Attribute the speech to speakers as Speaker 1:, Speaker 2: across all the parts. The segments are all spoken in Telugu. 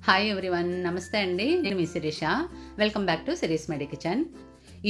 Speaker 1: హాయ్ ఎవ్రీవన్, నమస్తే అండి. నేను మీ శిరీష. వెల్కమ్ బ్యాక్ టు సిరీస్ మెడి కిచెన్.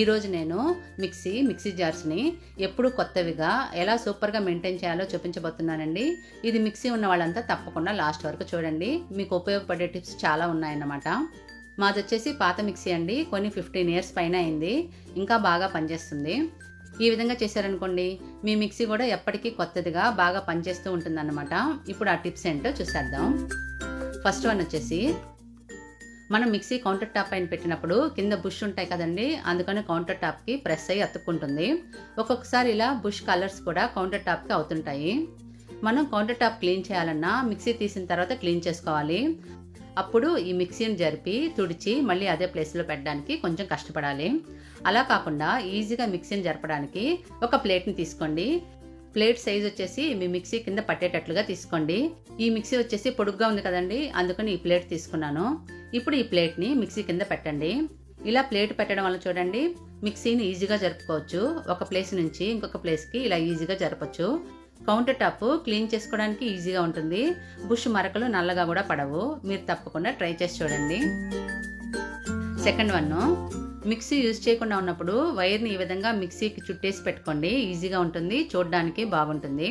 Speaker 1: ఈరోజు నేను మిక్సీ జార్స్ని ఎప్పుడు కొత్తవిగా ఎలా సూపర్గా మెయింటైన్ చేయాలో చూపించబోతున్నానండి. ఇది మిక్సీ ఉన్న వాళ్ళంతా తప్పకుండా లాస్ట్ వరకు చూడండి, మీకు ఉపయోగపడే టిప్స్ చాలా ఉన్నాయన్నమాట. మాది వచ్చేసి పాత మిక్సీ అండి, కొన్ని 15 years పైన అయింది, ఇంకా బాగా పనిచేస్తుంది. ఈ విధంగా చేశారనుకోండి, మీ మిక్సీ కూడా ఎప్పటికీ కొత్తదిగా బాగా పనిచేస్తూ ఉంటుందన్నమాట. ఇప్పుడు ఆ టిప్స్ ఏంటో చూసేద్దాం. ఫస్ట్ వన్ వచ్చేసి, మనం మిక్సీ కౌంటర్ టాప్ పైన పెట్టినప్పుడు కింద బుష్ ఉంటాయి కదండి, అందుకని కౌంటర్ టాప్కి ప్రెస్ అయ్యి అతుక్కుంటుంది. ఒక్కొక్కసారి ఇలా బుష్ కలర్స్ కూడా కౌంటర్ టాప్కి అవుతుంటాయి. మనం కౌంటర్ టాప్ క్లీన్ చేయాలన్నా మిక్సీ తీసిన తర్వాత క్లీన్ చేసుకోవాలి. అప్పుడు ఈ మిక్సీని జరిపి తుడిచి మళ్ళీ అదే ప్లేస్లో పెట్టడానికి కొంచెం కష్టపడాలి. అలా కాకుండా ఈజీగా మిక్సీని జరపడానికి ఒక ప్లేట్ని తీసుకోండి. ప్లేట్ సైజ్ వచ్చేసి మీ మిక్సీ కింద పట్టేటట్లుగా తీసుకోండి. ఈ మిక్సీ వచ్చేసి పొడుగ్గా ఉంది కదండి, అందుకని ఈ ప్లేట్ తీసుకున్నాను. ఇప్పుడు ఈ ప్లేట్ని మిక్సీ కింద పెట్టండి. ఇలా ప్లేట్ పెట్టడం వల్ల చూడండి, మిక్సీని ఈజీగా జరుపుకోవచ్చు. ఒక ప్లేస్ నుంచి ఇంకొక ప్లేస్కి ఇలా ఈజీగా జరపచ్చు. కౌంటర్ టాప్ క్లీన్ చేసుకోవడానికి ఈజీగా ఉంటుంది. బుష్ మరకలు నల్లగా కూడా పడవు. మీరు తప్పకుండా ట్రై చేసి చూడండి. సెకండ్ వన్, మిక్సీ యూజ్ చేయకుండా ఉన్నప్పుడు వైర్ని ఈ విధంగా మిక్సీకి చుట్టేసి పెట్టుకోండి. ఈజీగా ఉంటుంది, చూడడానికి బాగుంటుంది.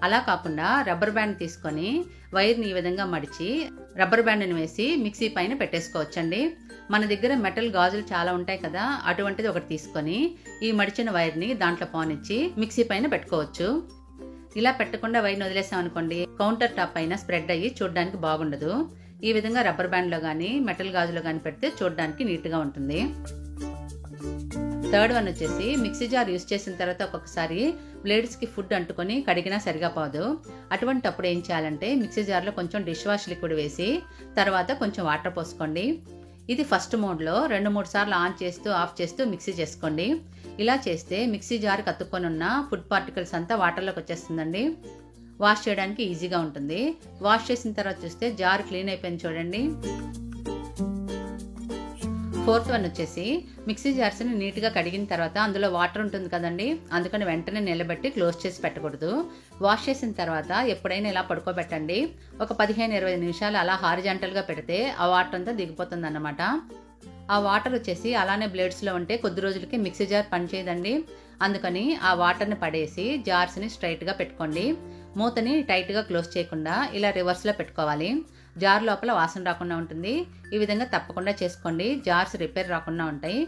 Speaker 1: అలా కాకుండా రబ్బర్ బ్యాండ్ తీసుకొని వైర్ని ఈ విధంగా మడిచి రబ్బర్ బ్యాండ్ని వేసి మిక్సీ పైన పెట్టేసుకోవచ్చండి. మన దగ్గర మెటల్ గాజులు చాలా ఉంటాయి కదా, అటువంటిది ఒకటి తీసుకొని ఈ మడిచిన వైర్ని దాంట్లో పోనిచ్చి మిక్సీ పైన పెట్టుకోవచ్చు. ఇలా పెట్టకుండా వైర్ని వదిలేసాం అనుకోండి, కౌంటర్ టాప్ పైన స్ప్రెడ్ అయ్యి చూడడానికి బాగుండదు. ఈ విధంగా రబ్బర్ బ్యాండ్లో కానీ మెటల్ గాజులో కానీ పెడితే చూడడానికి నీట్గా ఉంటుంది. థర్డ్ వన్ వచ్చేసి, మిక్సీ జార్ యూజ్ చేసిన తర్వాత ఒక్కొక్కసారి బ్లేడ్స్కి ఫుడ్ అంటుకొని కడిగినా సరిగా పోదు. అటువంటప్పుడు ఏం చేయాలంటే, మిక్సీ జార్లో కొంచెం డిష్ వాష్ లిక్విడ్ వేసి తర్వాత కొంచెం వాటర్ పోసుకోండి. ఇది ఫస్ట్ మోడ్లో 2-3 సార్లు ఆన్ చేస్తూ ఆఫ్ చేస్తూ మిక్సీ చేసుకోండి. ఇలా చేస్తే మిక్సీ జార్కి అతుక్కొని ఉన్న ఫుడ్ పార్టికల్స్ అంతా వాటర్లోకి వచ్చేస్తుందండి. వాష్ చేయడానికి ఈజీగా ఉంటుంది. వాష్ చేసిన తర్వాత చూస్తే జార్ క్లీన్ అయిపోయింది చూడండి. ఫోర్త్ వన్ వచ్చేసి, మిక్సీ జార్స్ని నీట్గా కడిగిన తర్వాత అందులో వాటర్ ఉంటుంది కదండి, అందుకని వెంటనే నిలబెట్టి క్లోజ్ చేసి పెట్టకూడదు. వాష్ చేసిన తర్వాత ఎప్పుడైనా ఇలా పడుకోబెట్టండి. ఒక 15-20 నిమిషాలు అలా హారిజాంటల్గా పెడితే ఆ వాటర్ అంతా దిగిపోతుంది అన్నమాట. ఆ వాటర్ వచ్చేసి అలానే బ్లేడ్స్లో ఉంటే కొద్ది రోజులకి మిక్సీ జార్ పనిచేయదండి. అందుకని ఆ వాటర్ని పడేసి జార్స్ని స్ట్రైట్గా పెట్టుకోండి. మూతని టైట్గా క్లోజ్ చేయకుండా ఇలా రివర్స్లో పెట్టుకోవాలి. జార్ లోపల వాసన రాకుండా ఉంటుంది. ఈ విధంగా తప్పకుండా చేసుకోండి, జార్స్ రిపేర్ రాకుండా ఉంటాయి.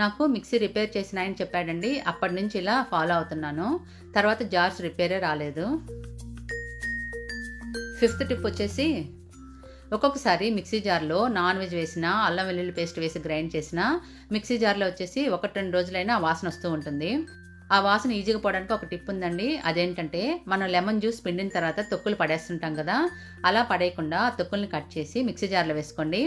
Speaker 1: నాకు మిక్సీ రిపేర్ చేసిన ఆయన చెప్పాడండి, అప్పటి నుంచి ఇలా ఫాలో అవుతున్నాను. తర్వాత జార్స్ రిపేరే రాలేదు. ఫిఫ్త్ టిప్ వచ్చేసి, ఒక్కొక్కసారి మిక్సీ జార్లో నాన్ వెజ్ వేసిన అల్లం వెల్లుల్లి పేస్ట్ వేసి గ్రైండ్ చేసిన మిక్సీ జార్లో వచ్చేసి 1-2 రోజులైనా ఆ వాసన వస్తూ ఉంటుంది. ఆ వాసన ఈజీగా పోవడానికి ఒక టిప్ ఉందండి. అదేంటంటే, మనం లెమన్ జ్యూస్ పిండిన తర్వాత తొక్కులు పడేస్తుంటాం కదా, అలా పడేయకుండా ఆ తొక్కుల్ని కట్ చేసి మిక్సీ జార్లో వేసుకోండి.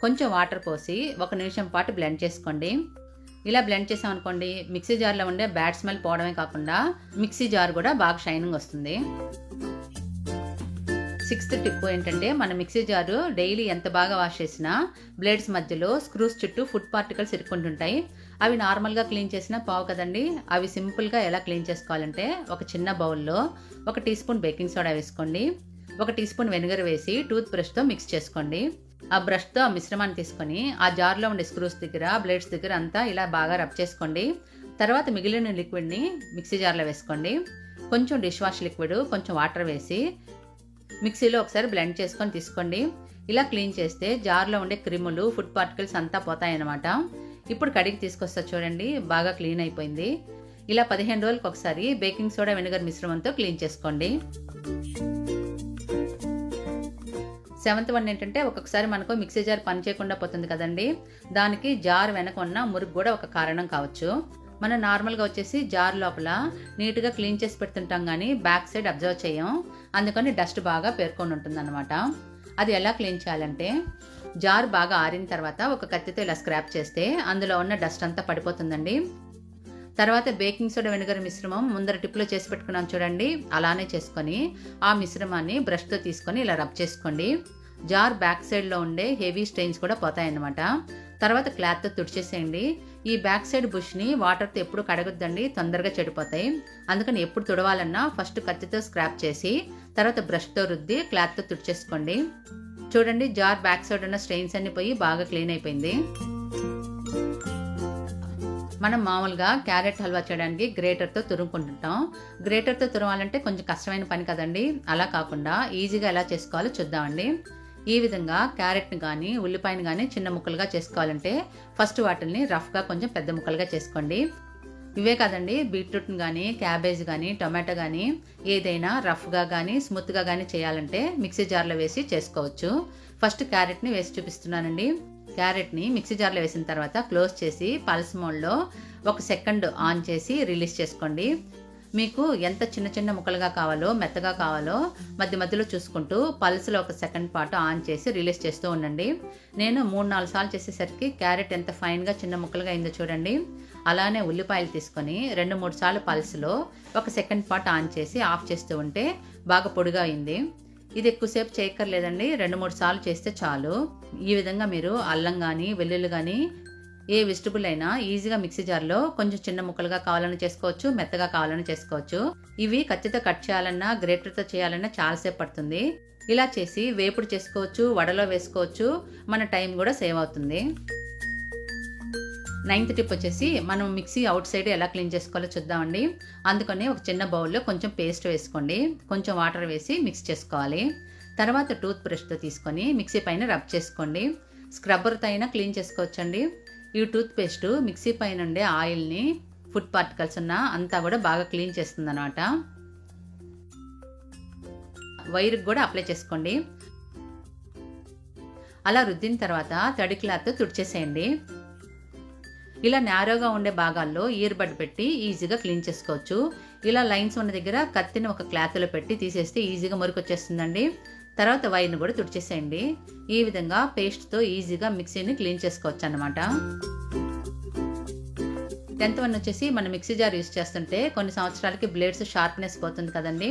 Speaker 1: కొంచెం వాటర్ పోసి 1 నిమిషం పాటు బ్లెండ్ చేసుకోండి. ఇలా బ్లెండ్ చేసాం అనుకోండి, మిక్సీ జార్లో ఉండే బ్యాడ్ స్మెల్ పోవడమే కాకుండా మిక్సీ జార్ కూడా బాగా షైనింగ్ వస్తుంది. సిక్స్త్ టిప్ ఏంటంటే, మన మిక్సీ జారు డైలీ ఎంత బాగా వాష్ చేసినా బ్లేడ్స్ మధ్యలో స్క్రూస్ చుట్టూ ఫుడ్ పార్టికల్స్ ఇరుక్కుంటుంటాయి. అవి నార్మల్గా క్లీన్ చేసినా పోవు కదండి. అవి సింపుల్గా ఎలా క్లీన్ చేసుకోవాలంటే, ఒక చిన్న బౌల్లో 1 టీ స్పూన్ బేకింగ్ సోడా వేసుకోండి. 1 టీ స్పూన్ వెనిగర్ వేసి టూత్ బ్రష్తో మిక్స్ చేసుకోండి. ఆ బ్రష్తో ఆ మిశ్రమాన్ని తీసుకొని ఆ జార్లో ఉండే స్క్రూస్ దగ్గర బ్లేడ్స్ దగ్గర అంతా ఇలా బాగా రబ్ చేసుకోండి. తర్వాత మిగిలిన లిక్విడ్ని మిక్సీ జార్లో వేసుకోండి. కొంచెం డిష్ వాష్ లిక్విడ్, కొంచెం వాటర్ వేసి మిక్సీలో ఒకసారి బ్లెండ్ చేసుకొని తీసుకోండి. ఇలా క్లీన్ చేస్తే జార్లో ఉండే క్రిములు ఫుడ్ పార్టికల్స్ అంతా పోతాయన్నమాట. ఇప్పుడు కడిగి తీసుకొస్తా చూడండి, బాగా క్లీన్ అయిపోయింది. ఇలా 15 రోజులకు ఒకసారి బేకింగ్ సోడా వెనిగర్ మిశ్రమంతో క్లీన్ చేసుకోండి. సెవెంత్ వన్ ఏంటంటే, ఒక్కొక్కసారి మనకు మిక్సీ జార్ పని చేయకుండా పోతుంది కదండి, దానికి జార్ వెనక ఉన్న మురుగు కూడా ఒక కారణం కావచ్చు. మనం నార్మల్గా వచ్చేసి జార్ లోపల నీట్గా క్లీన్ చేసి పెడుతుంటాం కానీ బ్యాక్ సైడ్ అబ్జర్వ్ చేయం. అందుకని డస్ట్ బాగా పేర్కొని ఉంటుంది అన్నమాట. అది ఎలా క్లీన్ చేయాలంటే, జార్ బాగా ఆరిన తర్వాత ఒక కత్తితో ఇలా స్క్రాప్ చేస్తే అందులో ఉన్న డస్ట్ అంతా పడిపోతుందండి. తర్వాత బేకింగ్ సోడా వెనిగర్ మిశ్రమం ముందర టిప్లో చేసి పెట్టుకున్నాం చూడండి, అలానే చేసుకొని ఆ మిశ్రమాన్ని బ్రష్తో తీసుకొని ఇలా రబ్ చేసుకోండి. జార్ బ్యాక్ సైడ్లో ఉండే హెవీ స్టెయిన్స్ కూడా పోతాయన్నమాట. తర్వాత క్లాత్తో తుడిచేసేయండి. ఈ బ్యాక్ సైడ్ బుష్ని వాటర్తో ఎప్పుడు కడగొద్దండి, తొందరగా చెడిపోతాయి. అందుకని ఎప్పుడు తుడవాలన్నా ఫస్ట్ కత్తితో స్క్రాప్ చేసి తర్వాత బ్రష్తో రుద్ది క్లాత్తో తుడిచేసుకోండి. చూడండి జార్ బ్యాక్ సైడ్ ఉన్న స్ట్రెయిన్స్ అన్ని పోయి బాగా క్లీన్ అయిపోయింది. మనం మామూలుగా క్యారెట్ హల్వా చేయడానికి గ్రేటర్తో తురుముకుంటుంటాం. గ్రేటర్తో తురమాలంటే కొంచెం కష్టమైన పని కదండి. అలా కాకుండా ఈజీగా ఎలా చేసుకోవాలో చూద్దామండి. ఈ విధంగా క్యారెట్ని కానీ ఉల్లిపాయని కానీ చిన్న ముక్కలుగా చేసుకోవాలంటే ఫస్ట్ వాటిని రఫ్గా కొంచెం పెద్ద ముక్కలుగా చేసుకోండి. ఇవే కాదండి, బీట్రూట్ని కానీ క్యాబేజ్ కానీ టొమాటో కానీ ఏదైనా రఫ్గా కానీ స్మూత్గా కానీ చేయాలంటే మిక్సీ జార్లో వేసి చేసుకోవచ్చు. ఫస్ట్ క్యారెట్ని వేసి చూపిస్తున్నానండి. క్యారెట్ని మిక్సీ జార్లో వేసిన తర్వాత క్లోజ్ చేసి పల్స్ మోడ్లో 1 సెకండ్ ఆన్ చేసి రిలీజ్ చేసుకోండి. మీకు ఎంత చిన్న చిన్న ముక్కలుగా కావాలో మెత్తగా కావాలో మధ్య మధ్యలో చూసుకుంటూ పల్స్లో 1 సెకండ్ పాటు ఆన్ చేసి రిలీజ్ చేస్తూ ఉండండి. నేను 3-4 సార్లు చేసేసరికి క్యారెట్ ఎంత ఫైన్గా చిన్న ముక్కలుగా అయిందో చూడండి. అలానే ఉల్లిపాయలు తీసుకొని 2-3 సార్లు పల్స్లో 1 సెకండ్ పాటు ఆన్ చేసి ఆఫ్ చేస్తూ ఉంటే బాగా పొడిగా అయింది. ఇది ఎక్కువసేపు చేయక్కర్లేదండి, 2-3 సార్లు చేస్తే చాలు. ఈ విధంగా మీరు అల్లం కానీ వెల్లుల్లి కానీ ఏ వెజిటబుల్ అయినా ఈజీగా మిక్సీ జార్లో కొంచెం చిన్న ముక్కలుగా కావాలని చేసుకోవచ్చు, మెత్తగా కావాలని చేసుకోవచ్చు. ఇవి కత్తితో కట్ చేయాలన్నా గ్రేటర్తో చేయాలన్నా చాలాసేపు పడుతుంది. ఇలా చేసి వేపుడు చేసుకోవచ్చు, వడలో వేసుకోవచ్చు, మన టైం కూడా సేవ్ అవుతుంది. 9th టిప్ వచ్చేసి మనం మిక్సీ అవుట్ సైడ్ ఎలా క్లీన్ చేసుకోవాలో చూద్దామండి. అందుకని ఒక చిన్న బౌల్లో కొంచెం పేస్ట్ వేసుకోండి, కొంచెం వాటర్ వేసి మిక్స్ చేసుకోవాలి. తర్వాత టూత్ బ్రష్తో తీసుకొని మిక్సీ పైన రబ్ చేసుకోండి. స్క్రబ్బర్తో అయినా క్లీన్ చేసుకోవచ్చండి. ఈ టూత్ పేస్ట్ మిక్సీ పైన ఉండే ఆయిల్ని ఫుడ్ పార్టికల్స్ ఉన్న అంతా కూడా బాగా క్లీన్ చేస్తుంది అనమాట. వైర్కి కూడా అప్లై చేసుకోండి. అలా రుద్దిన తర్వాత తడి క్లాత్తో తుడిచేసేయండి. ఇలా నేరోగా ఉండే భాగాల్లో ఇయర్ బడ్ పెట్టి ఈజీగా క్లీన్ చేసుకోవచ్చు. ఇలా లైన్స్ ఉన్న దగ్గర కత్తిని ఒక క్లాత్లో పెట్టి తీసేస్తే ఈజీగా మురికొచ్చేస్తుందండి. తర్వాత వైర్ని కూడా తుడిచేసేయండి. ఈ విధంగా పేస్ట్తో ఈజీగా మిక్సీని క్లీన్ చేసుకోవచ్చు అన్నమాట. 10th వన్ వచ్చేసి మనం మిక్సీ జార్ యూస్ చేస్తుంటే కొన్ని సంవత్సరాలకి బ్లేడ్స్ షార్ప్నెస్ పోతుంది కదండి.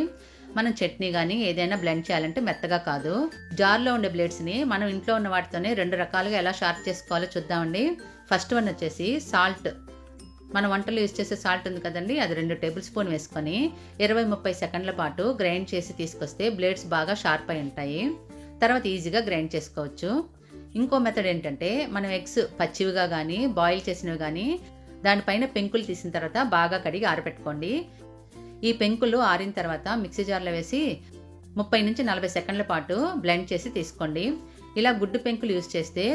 Speaker 1: మనం చట్నీ కానీ ఏదైనా బ్లెండ్ చేయాలంటే మెత్తగా కాదు. జార్లో ఉండే బ్లేడ్స్ని మనం ఇంట్లో ఉన్న వాటితోనే 2 రకాలుగా ఎలా షార్ప్ చేసుకోవాలో చూద్దామండి. ఫస్ట్ వన్ వచ్చేసి సాల్ట్. మన వంటలు యూజ్ చేసే సాల్ట్ ఉంది కదండి, అది 2 టేబుల్ స్పూన్ వేసుకొని 20-30 సెకండ్ల పాటు గ్రైండ్ చేసి తీసుకొస్తే బ్లేడ్స్ బాగా షార్ప్ అయి ఉంటాయి. తర్వాత ఈజీగా గ్రైండ్ చేసుకోవచ్చు. ఇంకో మెథడ్ ఏంటంటే మనం ఎగ్స్ పచ్చివిగా కానీ బాయిల్ చేసినవి కానీ దానిపైన పెంకులు తీసిన తర్వాత బాగా కడిగి ఆరబెట్టుకోండి. ఈ పెంకులు ఆరిన తర్వాత మిక్సీ జార్లో వేసి 30-40 సెకండ్ల పాటు బ్లెండ్ చేసి తీసుకోండి. ఇలా గుడ్డు పెంకులు యూజ్ చేస్తే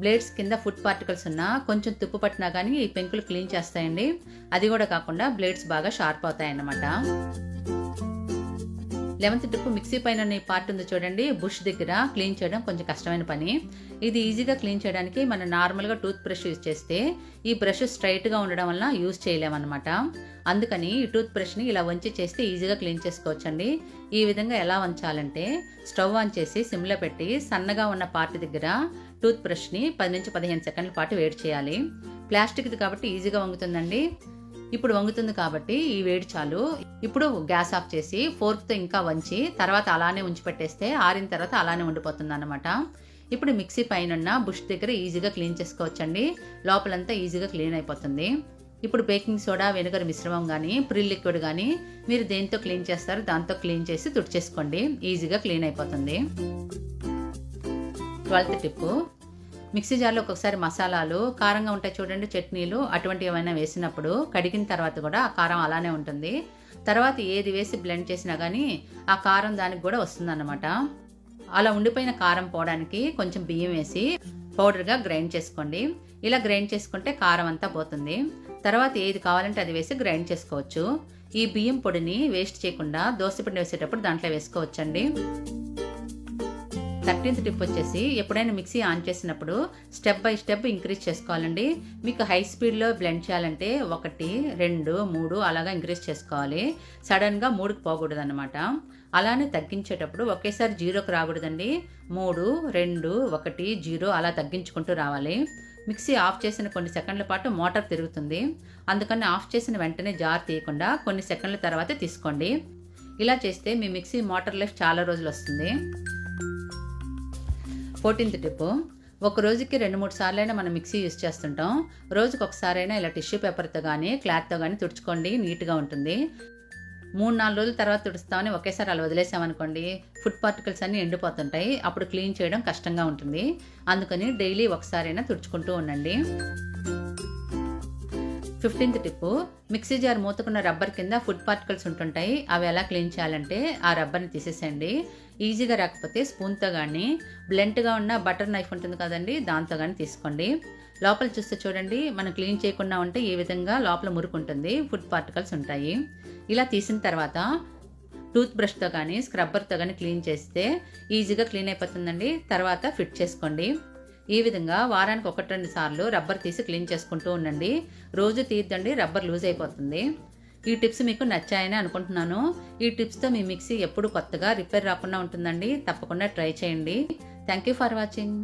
Speaker 1: బ్లేడ్స్ కింద ఫుడ్ పార్టికల్స్ ఉన్నా కొంచెం తుప్పు పట్టినా కానీ ఈ పెంకులు క్లీన్ చేస్తాయండి. అది కూడా కాకుండా బ్లేడ్స్ బాగా షార్ప్ అవుతాయన్నమాట. 11th టిప్ మిక్సీ పైన ఈ పార్ట్ ఉంది చూడండి, బుష్ దగ్గర క్లీన్ చేయడం కొంచెం కష్టమైన పని. ఇది ఈజీగా క్లీన్ చేయడానికి మనం నార్మల్గా టూత్ బ్రష్ యూజ్ చేస్తే ఈ బ్రష్ స్ట్రైట్గా ఉండడం వల్ల యూజ్ చేయలేమన్నమాట. అందుకని ఈ టూత్ బ్రష్ని ఇలా వంచి చేస్తే ఈజీగా క్లీన్ చేసుకోవచ్చండి. ఈ విధంగా ఎలా వంచాలంటే స్టవ్ ఆన్ చేసి సిమ్లో పెట్టి సన్నగా ఉన్న పార్ట్ దగ్గర టూత్ బ్రష్ని 10-15 సెకండ్ల పాటు వేడి చేయాలి. ప్లాస్టిక్ది కాబట్టి ఈజీగా వంగుతుందండి. ఇప్పుడు వంగుతుంది కాబట్టి ఈ వేడి చాలు. ఇప్పుడు గ్యాస్ ఆఫ్ చేసి ఫోర్క్తో ఇంకా వంచి తర్వాత అలానే ఉంచి పెట్టేస్తే ఆరిన తర్వాత అలానే ఉండిపోతుంది అన్నమాట. ఇప్పుడు మిక్సీ పైన బుష్ దగ్గర ఈజీగా క్లీన్ చేసుకోవచ్చండి. లోపలంతా ఈజీగా క్లీన్ అయిపోతుంది. ఇప్పుడు బేకింగ్ సోడా వెనిగర్ మిశ్రమం కానీ ప్రిల్ లిక్విడ్ కానీ మీరు దేంతో క్లీన్ చేస్తారో దాంతో క్లీన్ చేసి తుడిచేసుకోండి, ఈజీగా క్లీన్ అయిపోతుంది. 12th టిప్ మిక్సీ జార్లో ఒక్కొక్కసారి మసాలాలు కారంగా ఉంటాయి చూడండి, చట్నీలు అటువంటి ఏమైనా వేసినప్పుడు కడిగిన తర్వాత కూడా ఆ కారం అలానే ఉంటుంది. తర్వాత ఏది వేసి బ్లెండ్ చేసినా కానీ ఆ కారం దానికి కూడా వస్తుందన్నమాట. అలా ఉండిపోయిన కారం పోవడానికి కొంచెం బియ్యం వేసి పౌడర్గా గ్రైండ్ చేసుకోండి. ఇలా గ్రైండ్ చేసుకుంటే కారం అంతా పోతుంది. తర్వాత ఏది కావాలంటే అది వేసి గ్రైండ్ చేసుకోవచ్చు. ఈ బియ్యం పొడిని వేస్ట్ చేయకుండా దోసపిండి వేసేటప్పుడు దాంట్లో వేసుకోవచ్చండి. 13th టిప్ వచ్చేసి ఎప్పుడైనా మిక్సీ ఆన్ చేసినప్పుడు స్టెప్ బై స్టెప్ ఇంక్రీజ్ చేసుకోవాలండి. మీకు హై స్పీడ్లో బ్లెండ్ చేయాలంటే 1, 2, 3 అలాగా ఇంక్రీజ్ చేసుకోవాలి. సడన్గా 3కి పోకూడదు అనమాట. అలానే తగ్గించేటప్పుడు ఒకేసారి 0కి రాకూడదండి. 3, 2, 1, 0 అలా తగ్గించుకుంటూ రావాలి. మిక్సీ ఆఫ్ చేసిన కొన్ని సెకండ్ల పాటు మోటార్ తిరుగుతుంది. అందుకని ఆఫ్ చేసిన వెంటనే జార్ తీయకుండా కొన్ని సెకండ్ల తర్వాత తీసుకోండి. ఇలా చేస్తే మీ మిక్సీ మోటార్ లైఫ్ చాలా రోజులు వస్తుంది. 14th టిప్ ఒక రోజుకి 2-3 సార్లైనా మనం మిక్సీ యూజ్ చేస్తుంటాం. రోజుకి ఒకసారైనా ఇలా టిష్యూ పేపర్తో కానీ క్లాత్తో కానీ తుడుచుకోండి, నీట్గా ఉంటుంది. 3-4 రోజుల తర్వాత తుడుస్తామని ఒకేసారి అలా వదిలేసామనుకోండి, ఫుడ్ పార్టికల్స్ అన్నీ ఎండిపోతుంటాయి. అప్పుడు క్లీన్ చేయడం కష్టంగా ఉంటుంది. అందుకని డైలీ ఒకసారైనా తుడుచుకుంటూ ఉండండి. 15th టిప్పు, మిక్సీ జార్ మూతకున్న రబ్బర్ కింద ఫుడ్ పార్టికల్స్ ఉంటుంటాయి. అవి ఎలా క్లీన్ చేయాలంటే ఆ రబ్బర్ని తీసేసేయండి. ఈజీగా రాకపోతే స్పూన్తో కానీ, బ్లెంట్గా ఉన్న బటర్ నైఫ్ ఉంటుంది కదండి, దాంతో కానీ తీసుకోండి. లోపల చూస్తే చూడండి, మనం క్లీన్ చేయకుండా ఉంటే ఈ విధంగా లోపల మురికి ఉంటుంది, ఫుడ్ పార్టికల్స్ ఉంటాయి. ఇలా తీసిన తర్వాత టూత్ బ్రష్తో కానీ స్క్రబ్బర్తో కానీ క్లీన్ చేస్తే ఈజీగా క్లీన్ అయిపోతుందండి. తర్వాత ఫిట్ చేసుకోండి. ఈ విధంగా వారానికి 1-2 సార్లు రబ్బర్ తీసి క్లీన్ చేసుకుంటూ ఉండండి. రోజు తీద్దండి, రబ్బర్ లూజ్ అయిపోతుంది. ఈ టిప్స్ మీకు నచ్చాయని అనుకుంటున్నాను. ఈ టిప్స్తో మీ మిక్సీ ఎప్పుడు కొత్తగా రిపేర్ రాకుండా ఉంటుందండి. తప్పకుండా ట్రై చేయండి. Thank you for watching.